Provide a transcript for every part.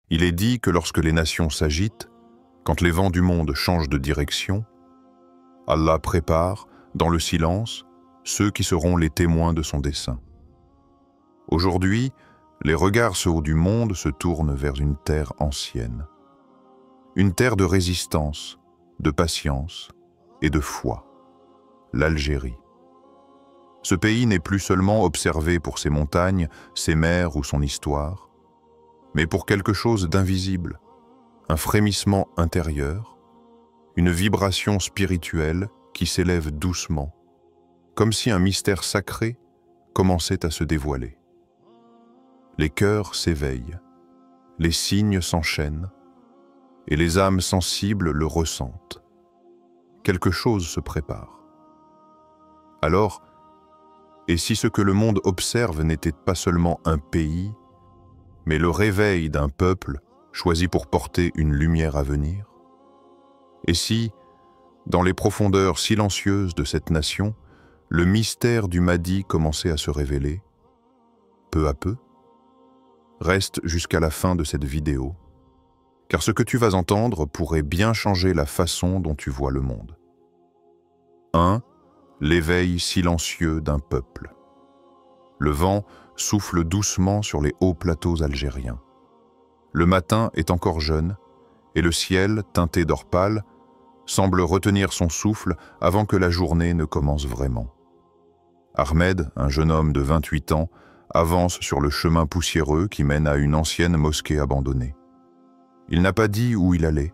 Il est dit que lorsque les nations s'agitent, quand les vents du monde changent de direction, Allah prépare, dans le silence, ceux qui seront les témoins de son dessein. Aujourd'hui, les regards ceux du monde se tournent vers une terre ancienne. Une terre de résistance, de patience et de foi, l'Algérie. Ce pays n'est plus seulement observé pour ses montagnes, ses mers ou son histoire, mais pour quelque chose d'invisible, un frémissement intérieur, une vibration spirituelle qui s'élève doucement, comme si un mystère sacré commençait à se dévoiler. Les cœurs s'éveillent, les signes s'enchaînent, et les âmes sensibles le ressentent. Quelque chose se prépare. Alors, et si ce que le monde observe n'était pas seulement un pays, mais le réveil d'un peuple choisi pour porter une lumière à venir? Et si, dans les profondeurs silencieuses de cette nation, le mystère du Mahdi commençait à se révéler, peu à peu? Reste jusqu'à la fin de cette vidéo, car ce que tu vas entendre pourrait bien changer la façon dont tu vois le monde. 1. L'éveil silencieux d'un peuple. Le vent souffle doucement sur les hauts plateaux algériens. Le matin est encore jeune, et le ciel, teinté d'or pâle, semble retenir son souffle avant que la journée ne commence vraiment. Ahmed, un jeune homme de 28 ans, avance sur le chemin poussiéreux qui mène à une ancienne mosquée abandonnée. Il n'a pas dit où il allait.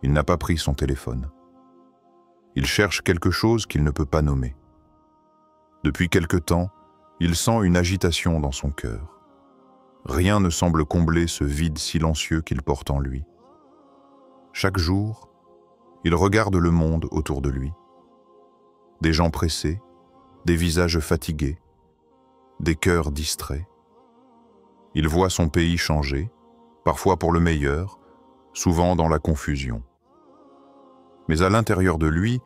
Il n'a pas pris son téléphone. Il cherche quelque chose qu'il ne peut pas nommer. Depuis quelque temps, il sent une agitation dans son cœur. Rien ne semble combler ce vide silencieux qu'il porte en lui. Chaque jour, il regarde le monde autour de lui. Des gens pressés, des visages fatigués, des cœurs distraits. Il voit son pays changer, parfois pour le meilleur, souvent dans la confusion. Mais à l'intérieur de lui,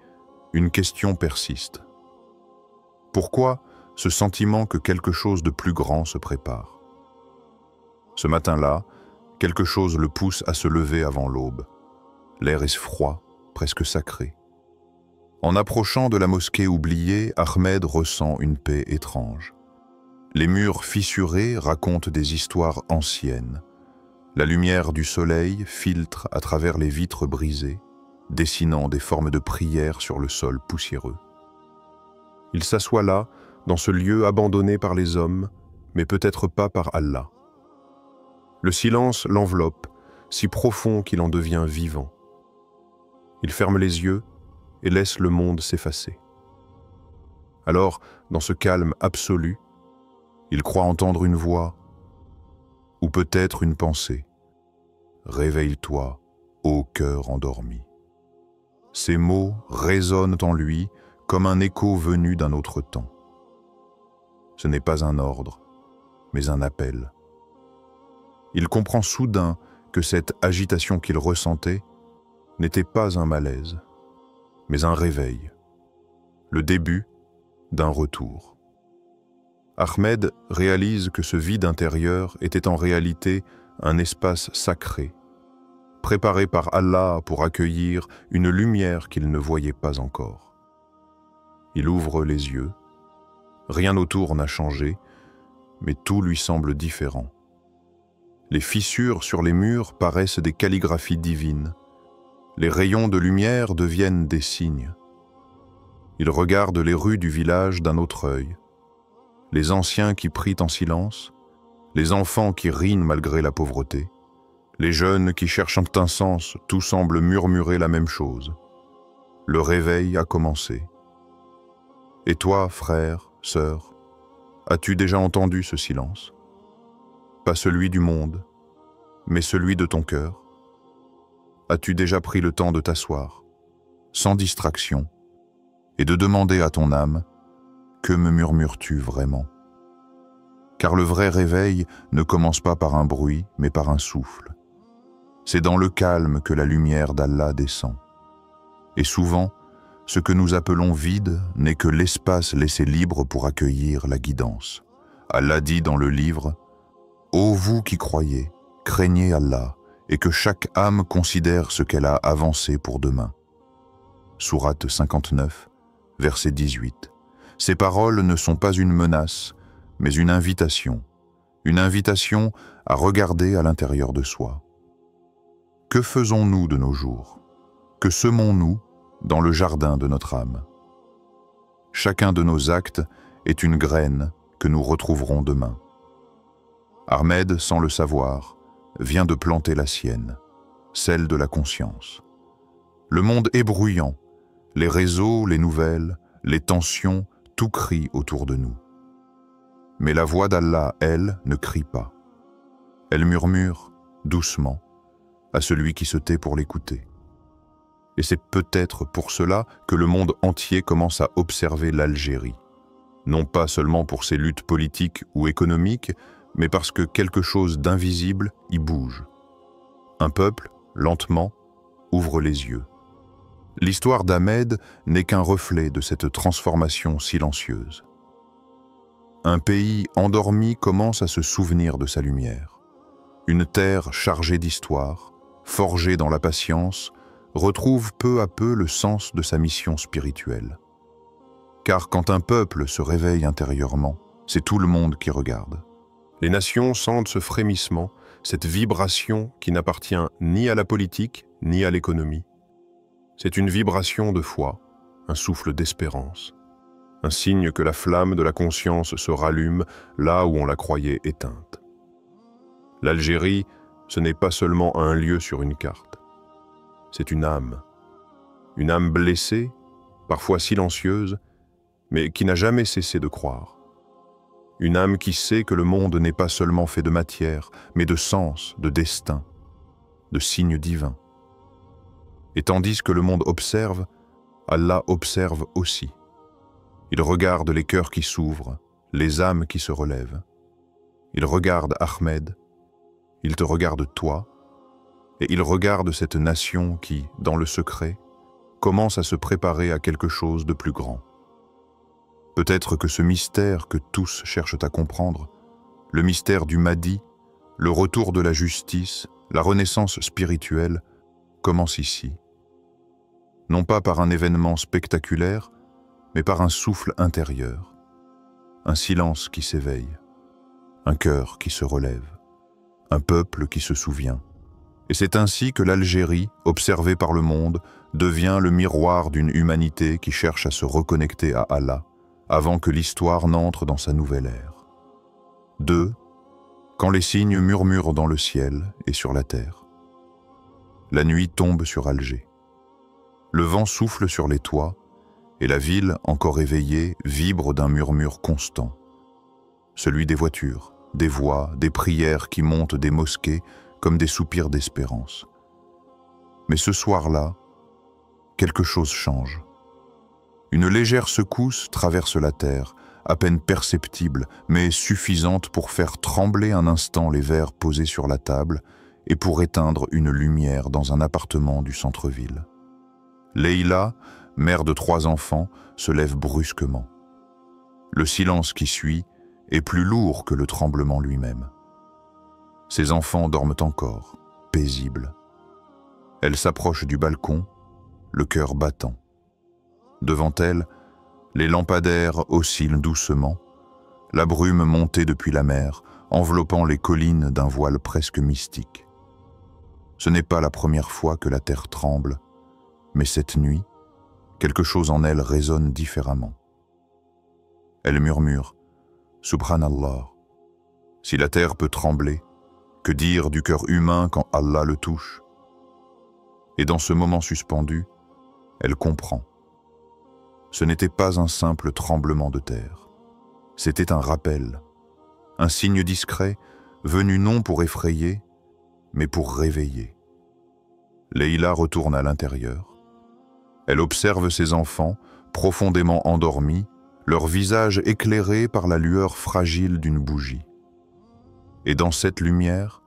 une question persiste. Pourquoi ce sentiment que quelque chose de plus grand se prépare? Ce matin-là, quelque chose le pousse à se lever avant l'aube. L'air est froid, presque sacré. En approchant de la mosquée oubliée, Ahmed ressent une paix étrange. Les murs fissurés racontent des histoires anciennes. La lumière du soleil filtre à travers les vitres brisées, dessinant des formes de prière sur le sol poussiéreux. Il s'assoit là, dans ce lieu abandonné par les hommes, mais peut-être pas par Allah. Le silence l'enveloppe, si profond qu'il en devient vivant. Il ferme les yeux et laisse le monde s'effacer. Alors, dans ce calme absolu, il croit entendre une voix, ou peut-être une pensée. « Réveille-toi, ô cœur endormi ». Ces mots résonnent en lui comme un écho venu d'un autre temps. Ce n'est pas un ordre, mais un appel. Il comprend soudain que cette agitation qu'il ressentait n'était pas un malaise, mais un réveil, le début d'un retour. Ahmed réalise que ce vide intérieur était en réalité un espace sacré, préparé par Allah pour accueillir une lumière qu'il ne voyait pas encore. Il ouvre les yeux. Rien autour n'a changé, mais tout lui semble différent. Les fissures sur les murs paraissent des calligraphies divines. Les rayons de lumière deviennent des signes. Il regarde les rues du village d'un autre œil. Les anciens qui prient en silence, les enfants qui rient malgré la pauvreté, les jeunes qui cherchent un sens, tout semble murmurer la même chose. Le réveil a commencé. Et toi, frère, sœur, as-tu déjà entendu ce silence? Pas celui du monde, mais celui de ton cœur. As-tu déjà pris le temps de t'asseoir, sans distraction, et de demander à ton âme, que me murmures-tu vraiment? Car le vrai réveil ne commence pas par un bruit, mais par un souffle. C'est dans le calme que la lumière d'Allah descend. Et souvent, ce que nous appelons vide n'est que l'espace laissé libre pour accueillir la guidance. Allah dit dans le livre « Ô vous qui croyez, craignez Allah et que chaque âme considère ce qu'elle a avancé pour demain. Sourate 59, verset 18. Ces paroles ne sont pas une menace, mais une invitation à regarder à l'intérieur de soi. Que faisons-nous de nos jours? Que semons-nous dans le jardin de notre âme? Chacun de nos actes est une graine que nous retrouverons demain. Ahmed, sans le savoir, vient de planter la sienne, celle de la conscience. Le monde est bruyant, les réseaux, les nouvelles, les tensions, tout crie autour de nous. Mais la voix d'Allah, elle, ne crie pas. Elle murmure, doucement, à celui qui se tait pour l'écouter. Et c'est peut-être pour cela que le monde entier commence à observer l'Algérie. Non pas seulement pour ses luttes politiques ou économiques, mais parce que quelque chose d'invisible y bouge. Un peuple, lentement, ouvre les yeux. L'histoire d'Ahmed n'est qu'un reflet de cette transformation silencieuse. Un pays endormi commence à se souvenir de sa lumière. Une terre chargée d'histoire, forgée dans la patience, retrouve peu à peu le sens de sa mission spirituelle. Car quand un peuple se réveille intérieurement, c'est tout le monde qui regarde. Les nations sentent ce frémissement, cette vibration qui n'appartient ni à la politique ni à l'économie. C'est une vibration de foi, un souffle d'espérance, un signe que la flamme de la conscience se rallume là où on la croyait éteinte. L'Algérie, ce n'est pas seulement un lieu sur une carte. C'est une âme blessée, parfois silencieuse, mais qui n'a jamais cessé de croire. Une âme qui sait que le monde n'est pas seulement fait de matière, mais de sens, de destin, de signes divins. Et tandis que le monde observe, Allah observe aussi. Il regarde les cœurs qui s'ouvrent, les âmes qui se relèvent. Il regarde Ahmed, il te regarde toi, et il regarde cette nation qui, dans le secret, commence à se préparer à quelque chose de plus grand. Peut-être que ce mystère que tous cherchent à comprendre, le mystère du Mahdi, le retour de la justice, la renaissance spirituelle, commence ici. Non pas par un événement spectaculaire, mais par un souffle intérieur, un silence qui s'éveille, un cœur qui se relève, un peuple qui se souvient. Et c'est ainsi que l'Algérie, observée par le monde, devient le miroir d'une humanité qui cherche à se reconnecter à Allah, avant que l'histoire n'entre dans sa nouvelle ère. 2. Quand les cygnes murmurent dans le ciel et sur la terre. La nuit tombe sur Alger. Le vent souffle sur les toits, et la ville, encore éveillée, vibre d'un murmure constant. Celui des voitures, des voix, des prières qui montent des mosquées comme des soupirs d'espérance. Mais ce soir-là, quelque chose change. Une légère secousse traverse la terre, à peine perceptible, mais suffisante pour faire trembler un instant les verres posés sur la table et pour éteindre une lumière dans un appartement du centre-ville. Leïla, mère de 3 enfants, se lève brusquement. Le silence qui suit est plus lourd que le tremblement lui-même. Ses enfants dorment encore, paisibles. Elle s'approche du balcon, le cœur battant. Devant elle, les lampadaires oscillent doucement, la brume montée depuis la mer, enveloppant les collines d'un voile presque mystique. Ce n'est pas la première fois que la terre tremble, mais cette nuit, quelque chose en elle résonne différemment. Elle murmure « Subhanallah ». Si la terre peut trembler, que dire du cœur humain quand Allah le touche? Et dans ce moment suspendu, elle comprend. Ce n'était pas un simple tremblement de terre. C'était un rappel, un signe discret, venu non pour effrayer, mais pour réveiller. Leïla retourne à l'intérieur. Elle observe ses enfants, profondément endormis, leur visage éclairé par la lueur fragile d'une bougie. Et dans cette lumière,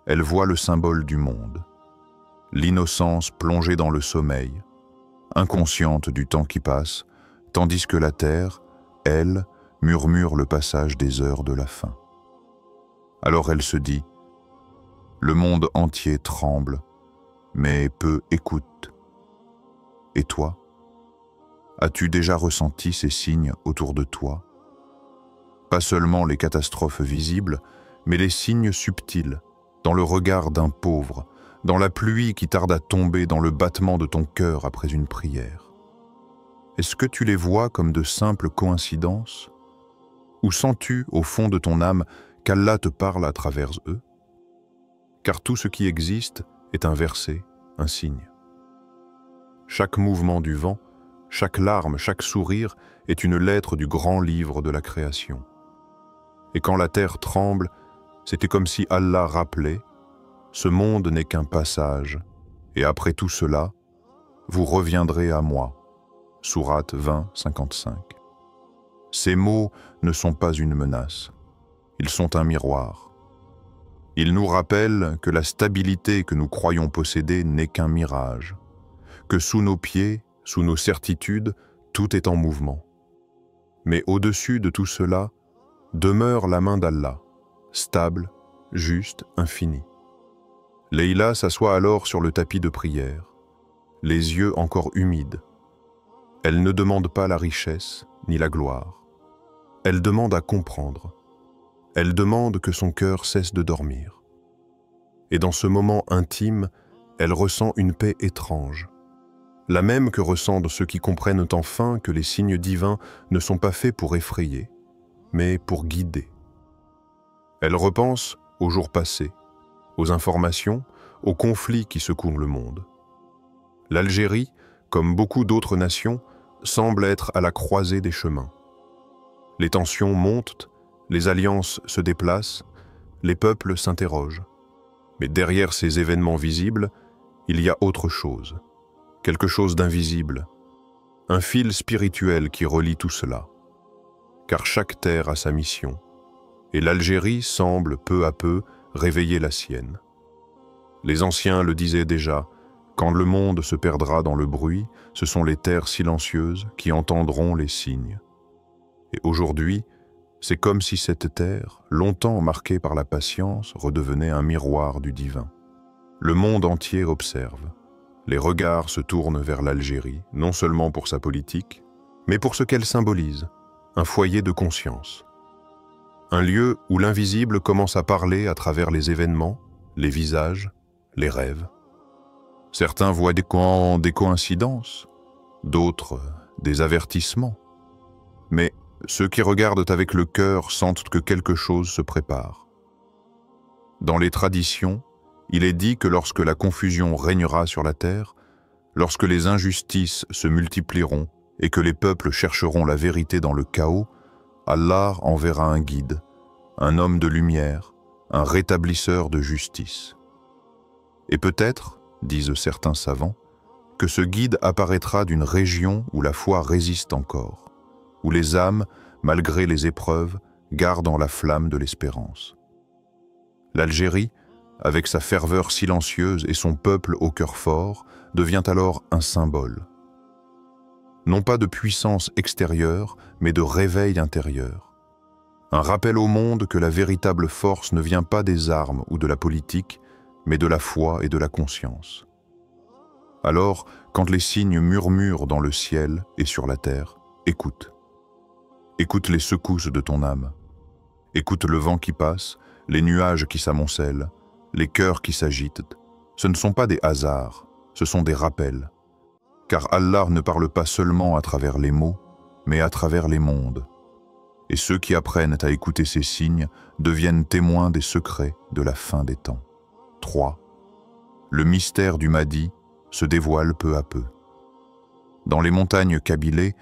elle voit le symbole du monde, l'innocence plongée dans le sommeil, inconsciente du temps qui passe, tandis que la terre, elle, murmure le passage des heures de la fin. Alors elle se dit, Le monde entier tremble, mais peu écoute. Et toi? As-tu déjà ressenti ces signes autour de toi? Pas seulement les catastrophes visibles, mais les signes subtils, dans le regard d'un pauvre, dans la pluie qui tarde à tomber, dans le battement de ton cœur après une prière. Est-ce que tu les vois comme de simples coïncidences? Ou sens-tu, au fond de ton âme, qu'Allah te parle à travers eux? Car tout ce qui existe est un verset, un signe. Chaque mouvement du vent, chaque larme, chaque sourire est une lettre du grand livre de la création. Et quand la terre tremble, c'était comme si Allah rappelait « Ce monde n'est qu'un passage, et après tout cela, vous reviendrez à moi. » Sourate 20, 55. Ces mots ne sont pas une menace, ils sont un miroir. Ils nous rappellent que la stabilité que nous croyons posséder n'est qu'un mirage, que sous nos pieds, sous nos certitudes, tout est en mouvement. Mais au-dessus de tout cela, demeure la main d'Allah, stable, juste, infinie. Leïla s'assoit alors sur le tapis de prière, les yeux encore humides. Elle ne demande pas la richesse ni la gloire. Elle demande à comprendre. Elle demande que son cœur cesse de dormir. Et dans ce moment intime, elle ressent une paix étrange, la même que ressentent ceux qui comprennent enfin que les signes divins ne sont pas faits pour effrayer, mais pour guider. Elle repense aux jours passés, aux informations, aux conflits qui secouent le monde. L'Algérie, comme beaucoup d'autres nations, semble être à la croisée des chemins. Les tensions montent, les alliances se déplacent, les peuples s'interrogent. Mais derrière ces événements visibles, il y a autre chose, quelque chose d'invisible, un fil spirituel qui relie tout cela. Car chaque terre a sa mission, et l'Algérie semble peu à peu réveiller la sienne. Les anciens le disaient déjà, quand le monde se perdra dans le bruit, ce sont les terres silencieuses qui entendront les signes. Et aujourd'hui, c'est comme si cette terre, longtemps marquée par la patience, redevenait un miroir du divin. Le monde entier observe. Les regards se tournent vers l'Algérie, non seulement pour sa politique, mais pour ce qu'elle symbolise, un foyer de conscience. Un lieu où l'invisible commence à parler à travers les événements, les visages, les rêves. Certains voient des coïncidences, d'autres des avertissements. Mais ceux qui regardent avec le cœur sentent que quelque chose se prépare. Dans les traditions, il est dit que lorsque la confusion régnera sur la terre, lorsque les injustices se multiplieront et que les peuples chercheront la vérité dans le chaos, Allah enverra un guide, un homme de lumière, un rétablisseur de justice. Et peut-être, disent certains savants, que ce guide apparaîtra d'une région où la foi résiste encore, où les âmes, malgré les épreuves, gardent la flamme de l'espérance. L'Algérie, avec sa ferveur silencieuse et son peuple au cœur fort, devient alors un symbole. Non pas de puissance extérieure, mais de réveil intérieur. Un rappel au monde que la véritable force ne vient pas des armes ou de la politique, mais de la foi et de la conscience. Alors, quand les signes murmurent dans le ciel et sur la terre, écoute. Écoute les secousses de ton âme. Écoute le vent qui passe, les nuages qui s'amoncellent, les cœurs qui s'agitent. Ce ne sont pas des hasards, ce sont des rappels. Car Allah ne parle pas seulement à travers les mots, mais à travers les mondes. Et ceux qui apprennent à écouter ces signes deviennent témoins des secrets de la fin des temps. 3. Le mystère du Mahdi se dévoile peu à peu. Dans les montagnes Kabyles,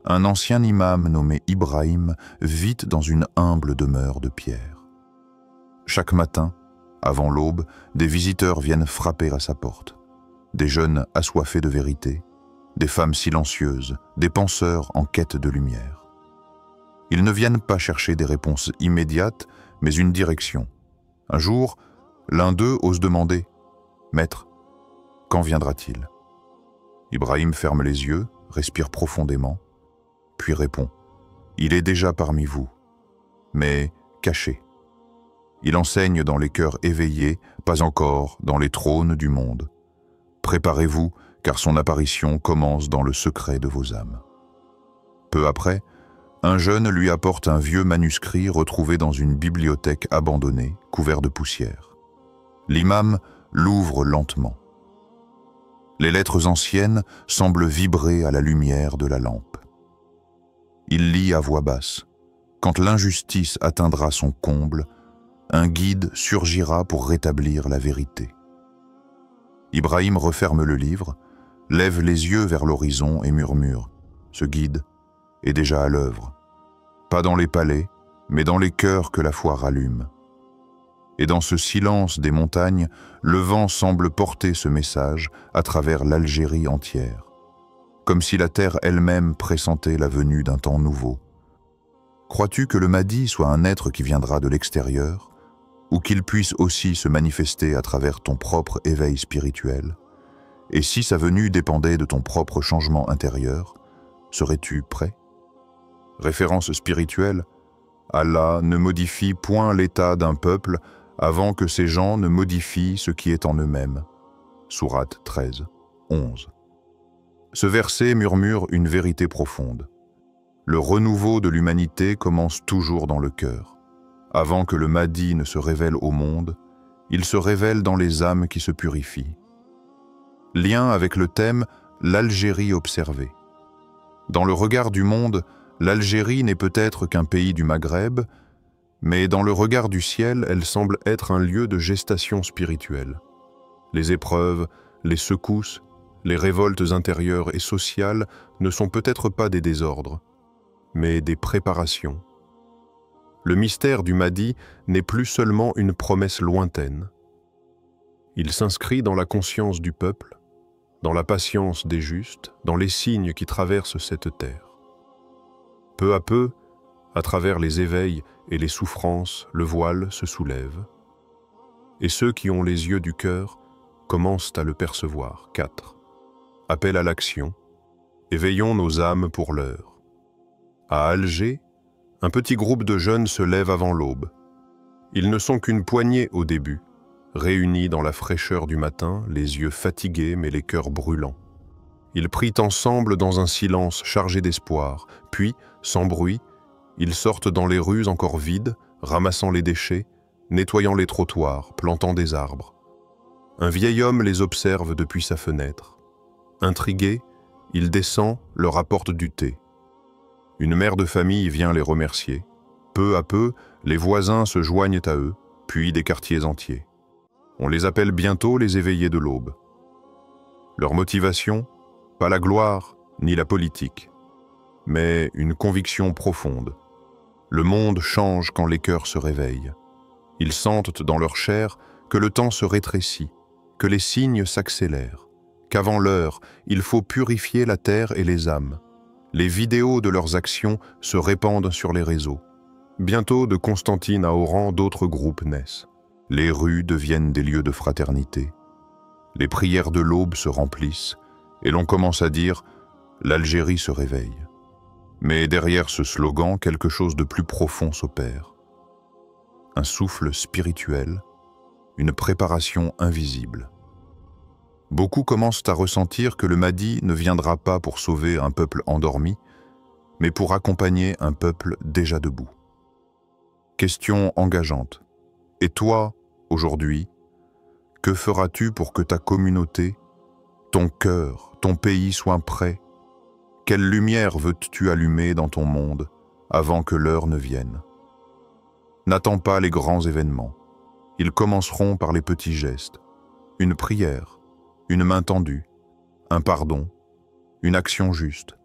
un ancien imam nommé Ibrahim vit dans une humble demeure de pierre. Chaque matin, avant l'aube, des visiteurs viennent frapper à sa porte. Des jeunes assoiffés de vérité, des femmes silencieuses, des penseurs en quête de lumière. Ils ne viennent pas chercher des réponses immédiates, mais une direction. Un jour, l'un d'eux ose demander « Maître, quand viendra-t-il » Ibrahim ferme les yeux, respire profondément, puis répond « Il est déjà parmi vous, mais caché. » Il enseigne dans les cœurs éveillés, pas encore dans les trônes du monde. Préparez-vous, car son apparition commence dans le secret de vos âmes. Peu après, un jeune lui apporte un vieux manuscrit retrouvé dans une bibliothèque abandonnée, couvert de poussière. L'imam l'ouvre lentement. Les lettres anciennes semblent vibrer à la lumière de la lampe. Il lit à voix basse. Quand l'injustice atteindra son comble, un guide surgira pour rétablir la vérité. Ibrahim referme le livre, lève les yeux vers l'horizon et murmure « Ce guide est déjà à l'œuvre, pas dans les palais, mais dans les cœurs que la foi rallume. » Et dans ce silence des montagnes, le vent semble porter ce message à travers l'Algérie entière, comme si la terre elle-même pressentait la venue d'un temps nouveau. Crois-tu que le Mahdi soit un être qui viendra de l'extérieur, ou qu'il puisse aussi se manifester à travers ton propre éveil spirituel? Et si sa venue dépendait de ton propre changement intérieur, serais-tu prêt? Référence spirituelle, Allah ne modifie point l'état d'un peuple avant que ces gens ne modifient ce qui est en eux-mêmes. Sourate 13, 11. Ce verset murmure une vérité profonde. Le renouveau de l'humanité commence toujours dans le cœur. Avant que le Mahdi ne se révèle au monde, il se révèle dans les âmes qui se purifient. Lien avec le thème « L'Algérie observée ». Dans le regard du monde, l'Algérie n'est peut-être qu'un pays du Maghreb, mais dans le regard du ciel, elle semble être un lieu de gestation spirituelle. Les épreuves, les secousses, les révoltes intérieures et sociales ne sont peut-être pas des désordres, mais des préparations. Le mystère du Mahdi n'est plus seulement une promesse lointaine. Il s'inscrit dans la conscience du peuple, dans la patience des justes, dans les signes qui traversent cette terre. Peu à peu, à travers les éveils et les souffrances, le voile se soulève, et ceux qui ont les yeux du cœur commencent à le percevoir. 4. Appel à l'action. Éveillons nos âmes pour l'heure. À Alger, un petit groupe de jeunes se lève avant l'aube. Ils ne sont qu'une poignée au début, réunis dans la fraîcheur du matin, les yeux fatigués mais les cœurs brûlants. Ils prient ensemble dans un silence chargé d'espoir, puis, sans bruit, ils sortent dans les rues encore vides, ramassant les déchets, nettoyant les trottoirs, plantant des arbres. Un vieil homme les observe depuis sa fenêtre. Intrigué, il descend, leur apporte du thé. Une mère de famille vient les remercier. Peu à peu, les voisins se joignent à eux, puis des quartiers entiers. On les appelle bientôt les éveillés de l'aube. Leur motivation, pas la gloire ni la politique, mais une conviction profonde. Le monde change quand les cœurs se réveillent. Ils sentent dans leur chair que le temps se rétrécit, que les signes s'accélèrent, qu'avant l'heure, il faut purifier la terre et les âmes. Les vidéos de leurs actions se répandent sur les réseaux. Bientôt, de Constantine à Oran, d'autres groupes naissent. Les rues deviennent des lieux de fraternité. Les prières de l'aube se remplissent, et l'on commence à dire « l'Algérie se réveille ». Mais derrière ce slogan, quelque chose de plus profond s'opère. Un souffle spirituel, une préparation invisible. Beaucoup commencent à ressentir que le Mahdi ne viendra pas pour sauver un peuple endormi, mais pour accompagner un peuple déjà debout. Question engageante. Et toi, aujourd'hui, que feras-tu pour que ta communauté, ton cœur, ton pays soient prêts? Quelle lumière veux-tu allumer dans ton monde avant que l'heure ne vienne? N'attends pas les grands événements. Ils commenceront par les petits gestes. Une prière, une main tendue, un pardon, une action juste.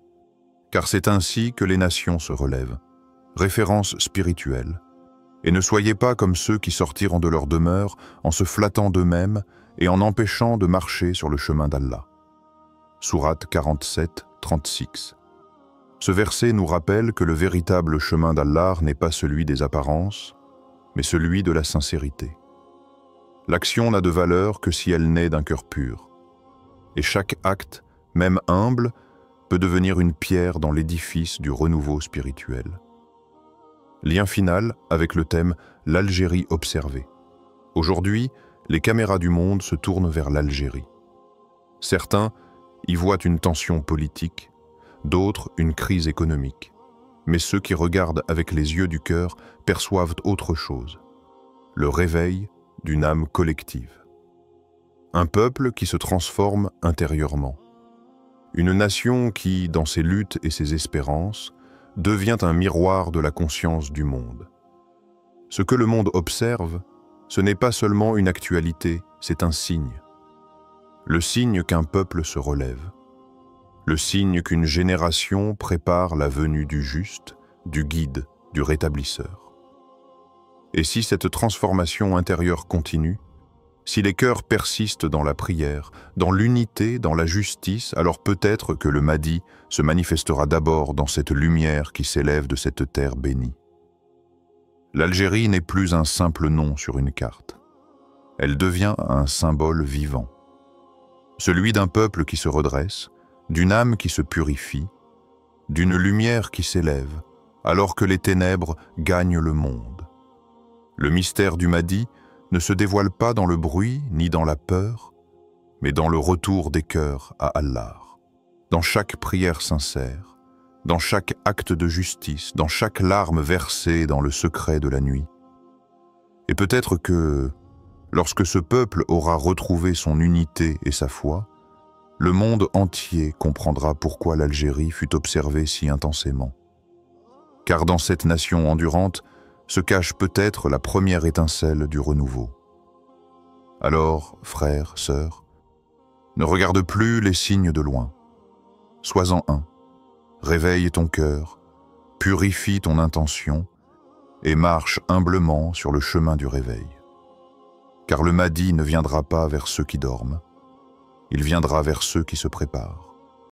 Car c'est ainsi que les nations se relèvent. Référence spirituelle. Et ne soyez pas comme ceux qui sortiront de leur demeure en se flattant d'eux-mêmes et en empêchant de marcher sur le chemin d'Allah. Sourate 47, 36. Ce verset nous rappelle que le véritable chemin d'Allah n'est pas celui des apparences, mais celui de la sincérité. L'action n'a de valeur que si elle naît d'un cœur pur. Et chaque acte, même humble, peut devenir une pierre dans l'édifice du renouveau spirituel. Lien final avec le thème l'Algérie observée. Aujourd'hui, les caméras du monde se tournent vers l'Algérie. Certains y voient une tension politique, d'autres une crise économique. Mais ceux qui regardent avec les yeux du cœur perçoivent autre chose, le réveil d'une âme collective. Un peuple qui se transforme intérieurement. Une nation qui, dans ses luttes et ses espérances, devient un miroir de la conscience du monde. Ce que le monde observe, ce n'est pas seulement une actualité, c'est un signe. Le signe qu'un peuple se relève. Le signe qu'une génération prépare la venue du juste, du guide, du rétablisseur. Et si cette transformation intérieure continue, si les cœurs persistent dans la prière, dans l'unité, dans la justice, alors peut-être que le Mahdi se manifestera d'abord dans cette lumière qui s'élève de cette terre bénie. L'Algérie n'est plus un simple nom sur une carte. Elle devient un symbole vivant. Celui d'un peuple qui se redresse, d'une âme qui se purifie, d'une lumière qui s'élève, alors que les ténèbres gagnent le monde. Le mystère du Mahdi ne se dévoile pas dans le bruit ni dans la peur, mais dans le retour des cœurs à Allah, dans chaque prière sincère, dans chaque acte de justice, dans chaque larme versée dans le secret de la nuit. Et peut-être que, lorsque ce peuple aura retrouvé son unité et sa foi, le monde entier comprendra pourquoi l'Algérie fut observée si intensément. Car dans cette nation endurante se cache peut-être la première étincelle du renouveau. Alors, frères, sœurs, ne regarde plus les signes de loin. Sois-en un. Réveille ton cœur, purifie ton intention et marche humblement sur le chemin du réveil. Car le Mahdi ne viendra pas vers ceux qui dorment, il viendra vers ceux qui se préparent.